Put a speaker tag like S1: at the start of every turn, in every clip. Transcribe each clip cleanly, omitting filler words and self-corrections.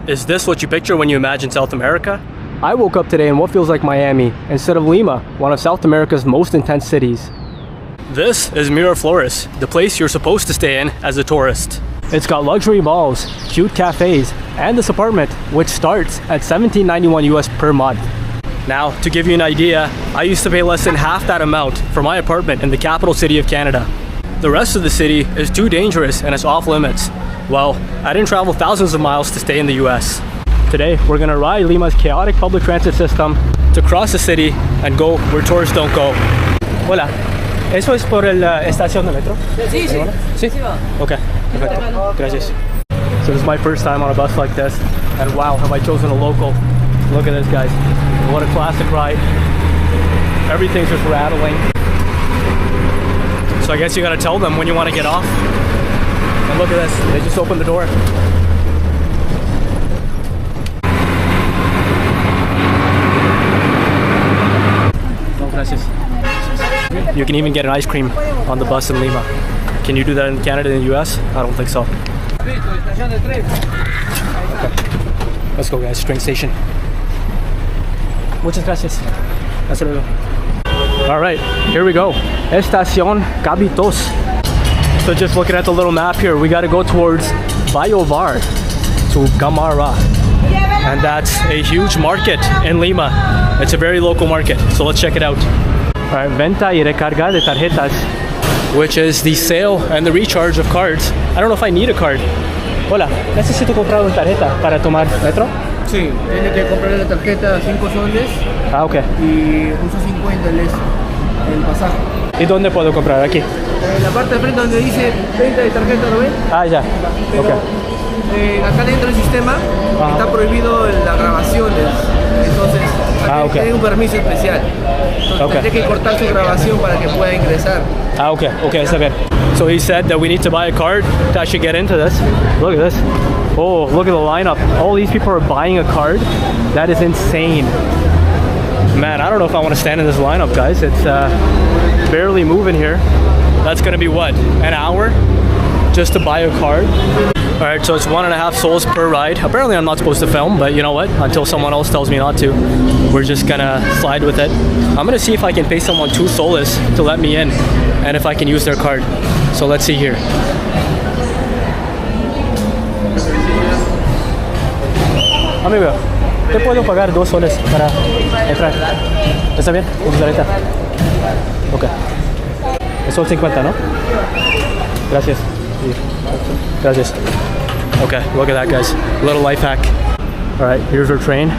S1: Is this what you picture when you imagine South America? I woke up today in what feels like Miami instead of Lima, one of South America's most intense cities. This is Miraflores, the place you're supposed to stay in as a tourist. It's got luxury malls, cute cafes, and this apartment, which starts at $17.91 US per month. Now, to give you an idea, I used to pay less than half that amount for my apartment in the capital city of Canada. The rest of the city is too dangerous and it's off limits. Well, I didn't travel thousands of miles to stay in the US. Today, we're gonna ride Lima's chaotic public transit system to cross the city and go where tourists don't go. Hola, ¿eso es por la estación de metro? Sí, sí. ¿Sí? Okay, perfecto. Gracias. So this is my first time on a bus like this, and wow, have I chosen a local. Look at this, guys. What a classic ride. Everything's just rattling. So I guess you gotta tell them when you want to get off. And look at this, they just opened the door. No, gracias. You can even get an ice cream on the bus in Lima. Can you do that in Canada and the US? I don't think so. Okay. Let's go, guys, train station. Muchas gracias. Hasta luego. All right, here we go. Estación Cabitos. So just looking at the little map here, we got to go towards Bayovar to Gamara. And that's a huge market in Lima. It's a very local market, so let's check it out. All right, venta y recarga de tarjetas, which is the sale and the recharge of cards. I don't know if I need a card. Hola, necesito comprar una tarjeta para tomar metro.
S2: Sí, tiene que comprar la tarjeta 5 soles.
S1: Ah, ok.
S2: Y uso 50 el pasaje.
S1: ¿Y dónde puedo comprar? Aquí.
S2: En la parte de frente donde dice venta de tarjeta, ¿lo ven?
S1: Ah, ya.
S2: Pero,
S1: Okay.
S2: Acá dentro del sistema está prohibido la grabación. Entonces, tiene un permiso especial. Entonces, tiene que cortar su grabación para que pueda ingresar.
S1: Ah, okay. Okay, está bien. So he said that we need to buy a card to actually get into this. Look at this. Oh, look at the lineup. All these people are buying a card. That is insane. Man, I don't know if I want to stand in this lineup, guys. It's barely moving here. That's gonna be what, an hour just to buy a card? All right, so it's 1.5 soles per ride. Apparently I'm not supposed to film, but you know what? Until someone else tells me not to, we're just gonna slide with it. I'm gonna see if I can pay someone 2 soles to let me in, and if I can use their card. So let's see here. Amigo, te puedo pagar 2 soles para entrar. ¿Está bien? Ahorita. Ok. Son 50, ¿no? Gracias. Gracias. Okay, look at that, guys. Little life hack. All right, here's our train.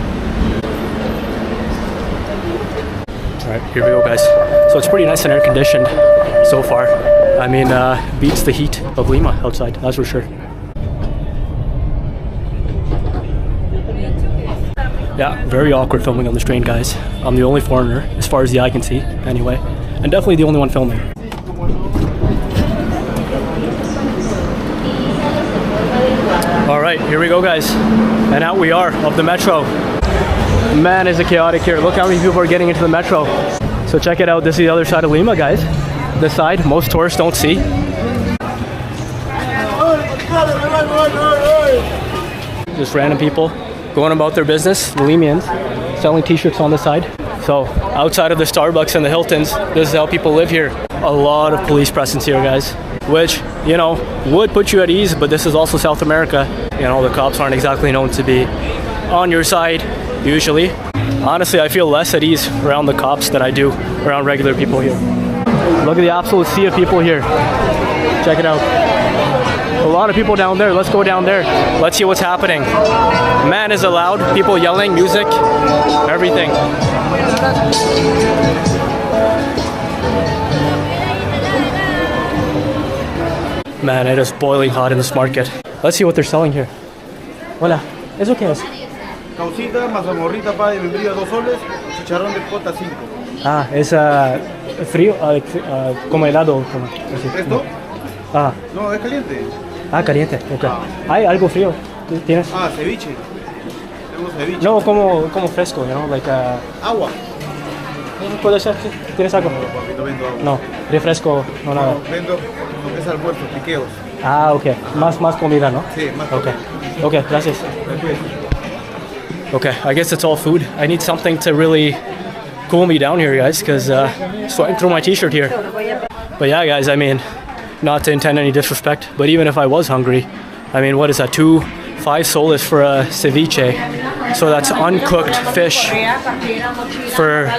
S1: All right, here we go, guys. So it's pretty nice and air conditioned so far. I mean, beats the heat of Lima outside, that's for sure. Yeah, very awkward filming on this train, guys. I'm the only foreigner, as far as the eye can see, anyway. And definitely the only one filming. All right, here we go, guys. And out we are of the metro. Man, is it chaotic here. Look how many people are getting into the metro. So check it out. This is the other side of Lima, guys. This side, most tourists don't see. Just random people going about their business, Limians, selling t-shirts on the side. So outside of the Starbucks and the Hiltons, this is how people live here. A lot of police presence here, guys, which, you know, would put you at ease, but this is also South America. You know, the cops aren't exactly known to be on your side, usually. Honestly, I feel less at ease around the cops than I do around regular people here. Look at the absolute sea of people here. Check it out. A lot of people down there. Let's go down there. Let's see what's happening. Man, is it loud. People yelling, music, everything. Man, it is boiling hot in this market. Let's see what they're selling here. Hola, ¿eso qué es?
S3: Caucita, mazamorrita, pa de membrillo 2 soles, chicharrón de cota 5.
S1: Ah, es frío, como helado. Como,
S3: ¿Esto?
S1: Ah.
S3: No, es caliente.
S1: Ah, caliente, ok. ¿Hay algo frío? ¿Tienes?
S3: Ah, ceviche. Tengo ceviche.
S1: No, como fresco, you know, like...
S3: Agua.
S1: ¿Puede ser? ¿Tienes algo?
S3: No, papito, vendo agua.
S1: No, refresco, no nada.
S3: No, vendo lo que es almuerzo, piqueos.
S1: Ah, okay. Más comida, ¿no?
S3: Sí, más.
S1: Okay. Okay, gracias. Okay, I guess it's all food. I need something to really cool me down here, guys, because sweating through my t-shirt here. But yeah, guys, I mean, not to intend any disrespect, but even if I was hungry, I mean, what is that? 5 soles for a ceviche. So that's uncooked fish for,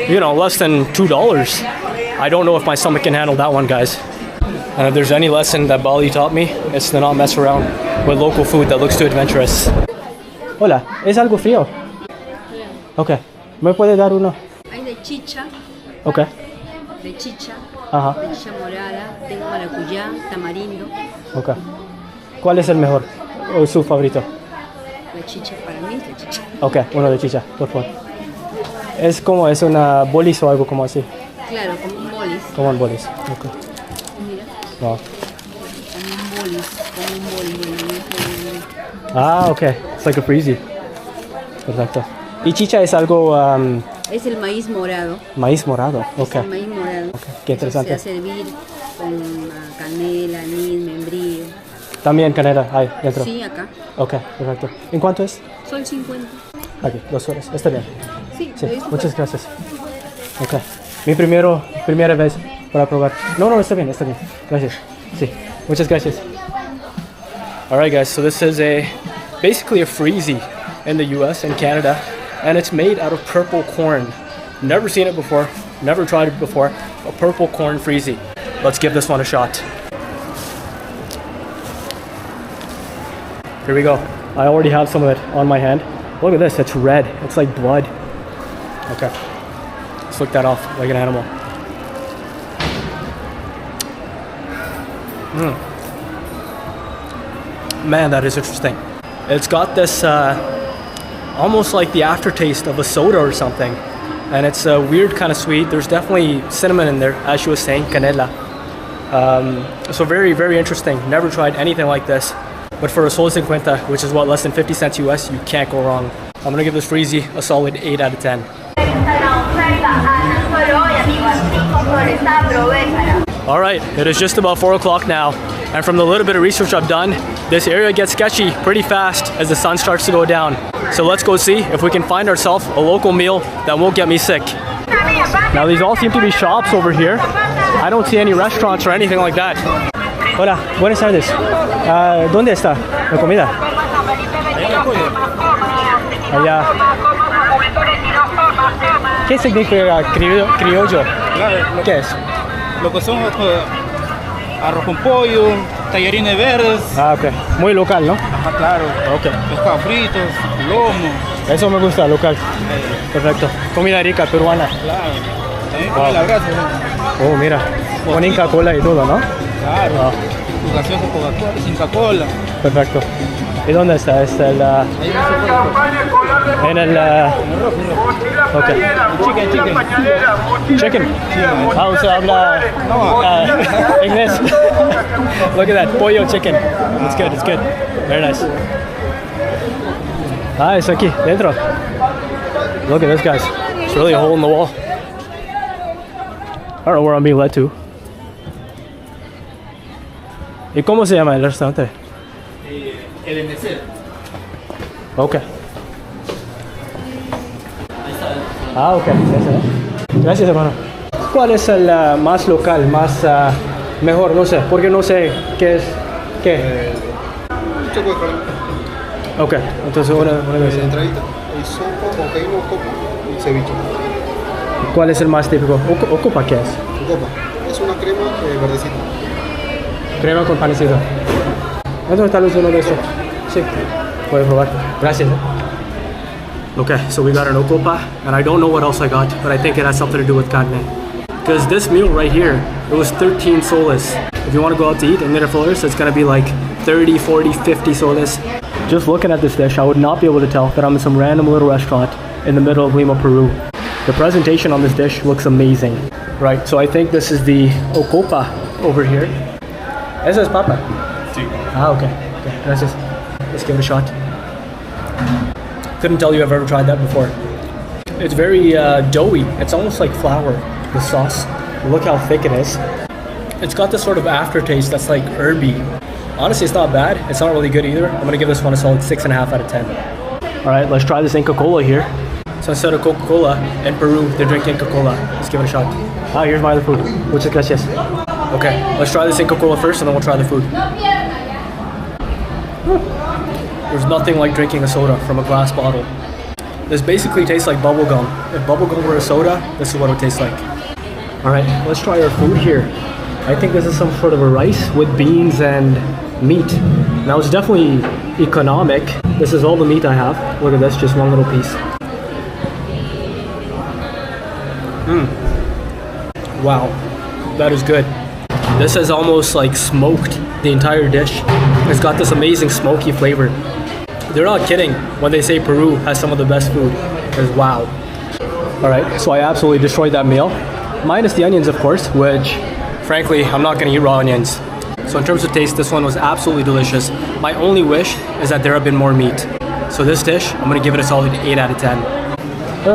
S1: you know, less than $2. I don't know if my stomach can handle that one, guys. And if there's any lesson that Bali taught me, it's to not mess around with local food that looks too adventurous. Hola, ¿es algo frío? Okay. ¿Me puede dar uno?
S4: Hay de chicha,
S1: Okay.
S4: de chicha,
S1: Ajá.
S4: de chicha morada, tengo maracuyá, tamarindo.
S1: Okay. ¿Cuál es el mejor? ¿O su favorito?
S4: La chicha para mí es la chicha.
S1: Okay, uno de chicha, por favor. Es como, es una bolis o algo como así.
S4: Claro, como un bolis.
S1: Como un bolis. Okay.
S4: Mira,
S1: Wow.
S4: como un bolis, como un bolis.
S1: Ah, okay. It's like a freezie. Perfecto. ¿Y chicha es algo
S4: Es el maíz morado.
S1: maíz morado? Okay.
S4: Es el maíz morado.
S1: Qué interesante.
S4: Se hace hervir con canela, anís, membrillo.
S1: También canela hay dentro.
S4: Sí, acá.
S1: Okay, perfecto. ¿En cuánto es?
S4: Sol 50.
S1: Aquí, 2 horas. Está bien.
S4: Sí,
S1: Sí,
S4: lo hice
S1: muchas gracias. Okay. Primera vez para probar. No, está bien, está bien. Gracias. Sí, muchas gracias. Alright guys, so this is basically a freezie in the US and Canada, and it's made out of purple corn. Never seen it before, never tried it before. A purple corn freezie. Let's give this one a shot. Here we go. I already have some of it on my hand. Look at this, it's red. It's like blood. Okay. Let's lick that off like an animal. Man, that is interesting. It's got this almost like the aftertaste of a soda or something. And it's a weird kind of sweet. There's definitely cinnamon in there, as she was saying, canela. So very, very interesting. Never tried anything like this. But for a sol 50, which is what, less than 50 cents US, you can't go wrong. I'm gonna give this freezie a solid 8 out of 10. All right, it is just about 4 o'clock now. And from the little bit of research I've done, this area gets sketchy pretty fast as the sun starts to go down. So let's go see if we can find ourselves a local meal that won't get me sick. Now these all seem to be shops over here. I don't see any restaurants or anything like that. Hola, buenas tardes. ¿Dónde está la comida? Allá. ¿Qué significa criollo? ¿Qué es?
S5: Lo que son arroz con pollo, tallarines verdes.
S1: Ah, ok. Muy local, ¿no?
S5: Ajá, claro.
S1: Ok.
S5: Pescado fritos, lomo.
S1: Eso me gusta, local. Perfecto. Comida rica, peruana.
S5: Claro. También con la grasa.
S1: Oh, mira. Con Inca Cola y todo, ¿no?
S5: Claro.
S1: Ah.
S5: Tu gaseosa Coca-Cola, sin Coca-Cola.
S1: Perfecto. ¿Y dónde está? Está en el... Ok. Chicken. Ah, usted habla inglés. Look at that. Pollo chicken. It's good, it's good. Very nice. Ah, it's aquí, dentro. Look at this, guys. It's really a hole in the wall. I don't know where I'm being led to. ¿Y cómo se llama el restaurante?
S5: El MSL.
S1: Ok. Ah, ok. Gracias, hermano. ¿Cuál es el más local, más mejor? No sé, porque no sé qué es. ¿Qué? Ok, entonces una vez.
S3: Entradita. El sopa, cocaína, copa y ceviche.
S1: ¿Cuál es el más típico? ¿Ocupa qué es?
S3: Copa. Es una crema verdecita.
S1: Crema con panecito. ¿Dónde está uno de esos? Sí. Puedes probar. Gracias. Okay, so we got an ocopa, and I don't know what else I got, but I think it has something to do with carne. Because this meal right here, it was 13 soles. If you want to go out to eat in Miraflores, it's going to be like 30, 40, 50 soles. Just looking at this dish, I would not be able to tell that I'm in some random little restaurant in the middle of Lima, Peru. The presentation on this dish looks amazing. Right, so I think this is the ocopa over here. Esa es papa?
S5: Sí.
S1: Ah, okay. Gracias. Let's give it a shot. Couldn't tell you I've ever tried that before. It's very doughy. It's almost like flour, the sauce. Look how thick it is. It's got this sort of aftertaste that's like herby. Honestly, it's not bad. It's not really good either. I'm gonna give this one a solid 6.5 out of 10. All right, let's try this Inca Cola here. So instead of Coca-Cola, in Peru, they're drinking Inca Cola. Let's give it a shot. Ah, here's my other food. Muchas gracias. Okay, let's try this Inca Cola first and then we'll try the food. There's nothing like drinking a soda from a glass bottle. This basically tastes like bubble gum. If bubble gum were a soda, this is what it would taste like. All right, let's try our food here. I think this is some sort of a rice with beans and meat. Now it's definitely economic. This is all the meat I have. Look at this, just one little piece. Wow, that is good. This is almost like smoked, the entire dish. It's got this amazing smoky flavor. They're not kidding when they say Peru has some of the best food, because wow. All right, so I absolutely destroyed that meal. Minus the onions, of course, which frankly, I'm not gonna eat raw onions. So in terms of taste, this one was absolutely delicious. My only wish is that there had been more meat. So this dish, I'm gonna give it a solid 8 out of 10.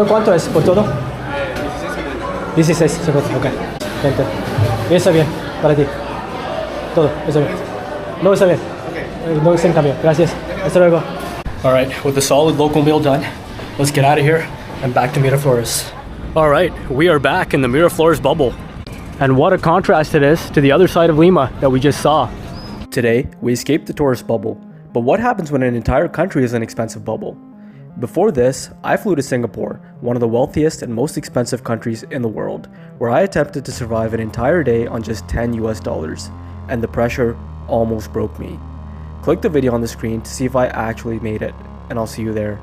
S1: ¿Cuánto es por todo? 16, ok. Vente. Y está bien, para ti. Todo, está bien. No está bien. No está en cambio. Gracias. Hasta luego. Alright, with the solid local meal done, let's get out of here and back to Miraflores. Alright, we are back in the Miraflores bubble. And what a contrast it is to the other side of Lima that we just saw. Today, we escaped the tourist bubble. But what happens when an entire country is an expensive bubble? Before this, I flew to Singapore, one of the wealthiest and most expensive countries in the world, where I attempted to survive an entire day on just $10 US, and the pressure almost broke me. Click the video on the screen to see if I actually made it, and I'll see you there.